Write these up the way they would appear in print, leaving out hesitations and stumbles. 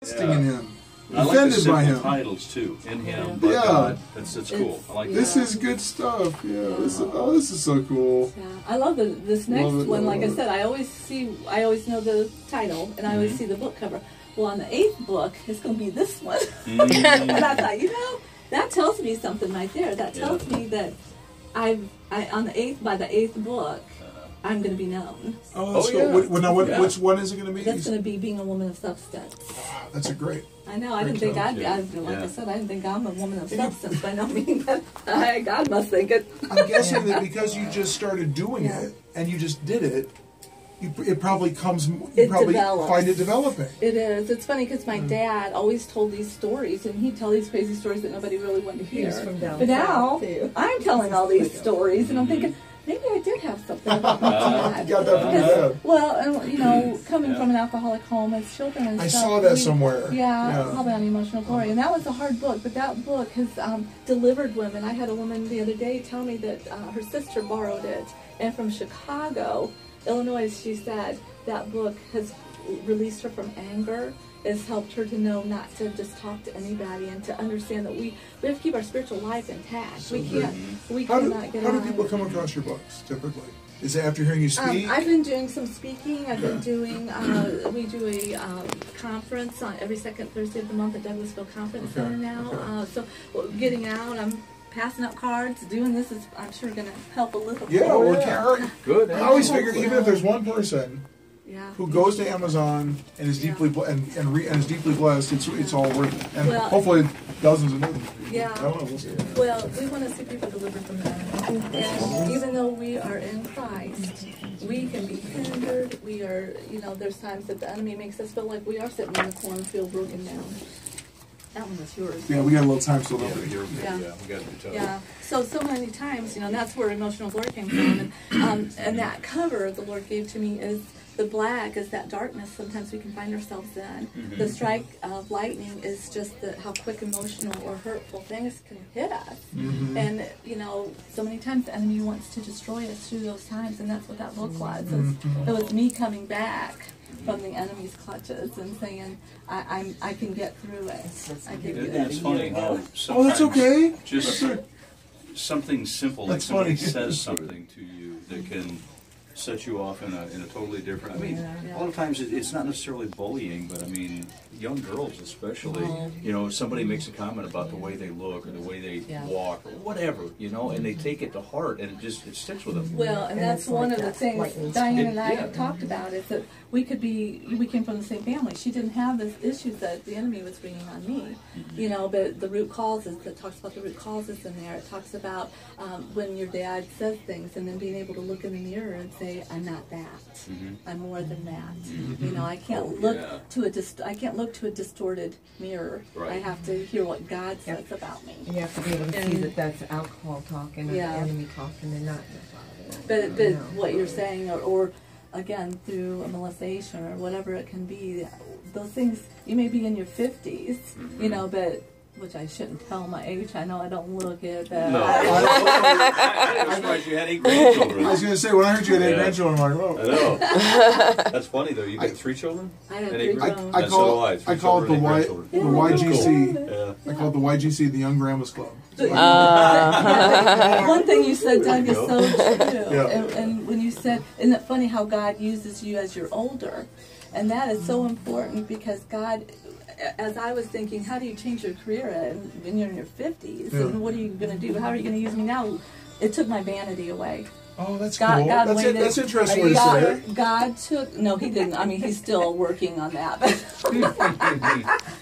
Yeah. In him. I like the Offended by him. titles too. In him, by God. That's cool. I like this that. is good stuff. Yeah. This is so cool. Yeah. I love this next one. Like I said, I always know the title, and I always see the book cover. Well, on the 8th book, it's going to be this one. And I thought, that tells me something right there. That tells me that by the 8th book, I'm going to be known. Oh, that's cool. Now, which one is it going to be? That's going to be being a woman of substance. Wow, that's a great. I know. I didn't think I said, I didn't think I'm a woman of substance by no means. God must think it. I'm guessing that because you just started doing it and you just did it, it probably comes. You probably find it developing. It is. It's funny because my dad always told these stories, and he'd tell these crazy stories that nobody really wanted to hear. But now I'm telling all these stories, and I'm thinking, maybe I did have something about my dad. You got that from your dad. Well, and, coming from an alcoholic home as children and stuff. I saw that somewhere. Yeah, probably on Emotional Glory. And that was a hard book, but that book has delivered women. I had a woman the other day tell me that her sister borrowed it, and from Chicago, Illinois, she said that book has released her from anger. Has helped her to know not to just talk to anybody and to understand that we have to keep our spiritual life intact. So we cannot get How do people come across your books typically? Is it after hearing you speak? I've been doing some speaking. I've been doing, we do a conference on every second Thursday of the month at Douglasville Conference Center now. So getting out, I'm passing out cards, doing this is, I'm sure, going to help a little. Good. I always figured even if there's one person who goes to Amazon and is deeply and is deeply blessed, it's all worth it. And hopefully dozens of others. Yeah. Well, we want to see people delivered from that. And even though we are in Christ, we can be hindered. We are, there's times that the enemy makes us feel like we are sitting in the cornfield broken down. That one was yours. Yeah, we got a little time still. We got to Yeah. So many times, that's where Emotional Glory came from. And that cover the Lord gave to me is the black is that darkness sometimes we can find ourselves in. The strike of lightning is just how quick emotional or hurtful things can hit us. And, so many times the enemy wants to destroy us through those times, and that's what that book was. It was me coming back from the enemy's clutches and saying, I can get through it. It's funny how sometimes that's okay. Just something simple, like somebody says something to you that can set you off in a totally different. A lot of times it's not necessarily bullying, but young girls especially. Somebody makes a comment about the way they look or the way they walk or whatever, and they take it to heart, and it sticks with them. Well, and that's one of the things Diane and I have talked about is that we came from the same family. She didn't have the issues that the enemy was bringing on me, but the root causes, that talks about the root causes in there. It talks about when your dad says things and then being able to look in the mirror and say, I'm not that. I'm more than that. I can't look to a distorted mirror. I have to hear what God says about me. And you have to be able to see that that's alcohol talking and the enemy talking and not your father. But what you're saying, or again, through a molestation or whatever it can be, those things, you may be in your 50s, but which I shouldn't tell my age. I know I don't look it. No. I was surprised you had 8 grandchildren. I was going to say, when I heard you had 8 grandchildren, I'm like, oh. I know. That's funny, though. You got 3 children? I have 3 children. I call it the YGC. I call it the YGC, the Young Grandma's Club. One thing you said, Doug, is so true. And when you said, isn't it funny how God uses you as you're older? And that is so important because God, as I was thinking, how do you change your career when you're in your 50s? And what are you going to do? How are you going to use me now? It took my vanity away. Oh, that's cool. That's interesting way to say it. God took... No, he didn't. He's still working on that.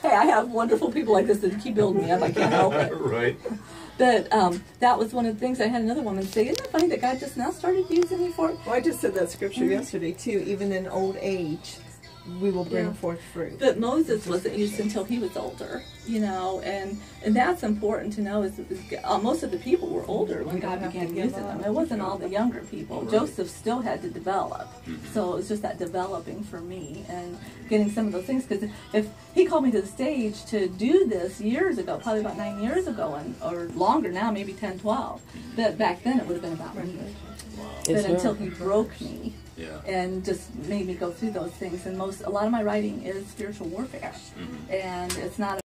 Hey, I have wonderful people like this that keep building me up. I can't help it. Right. But that was one of the things I had another woman say, isn't it funny that God just now started using me for it? Well, I just said that scripture yesterday, too. Even in old age, we will bring forth fruit. But Moses wasn't used until he was older, and that's important to know. Is most of the people were older when God began using them. It wasn't all the younger people. Joseph still had to develop, so it was just that developing for me and getting some of those things. Because if he called me to the stage to do this years ago, probably about 9 years ago, or longer now, maybe 10, 12, but back then it would have been about me. But until he broke me and just made me go through those things. And a lot of my writing is spiritual warfare, and it's not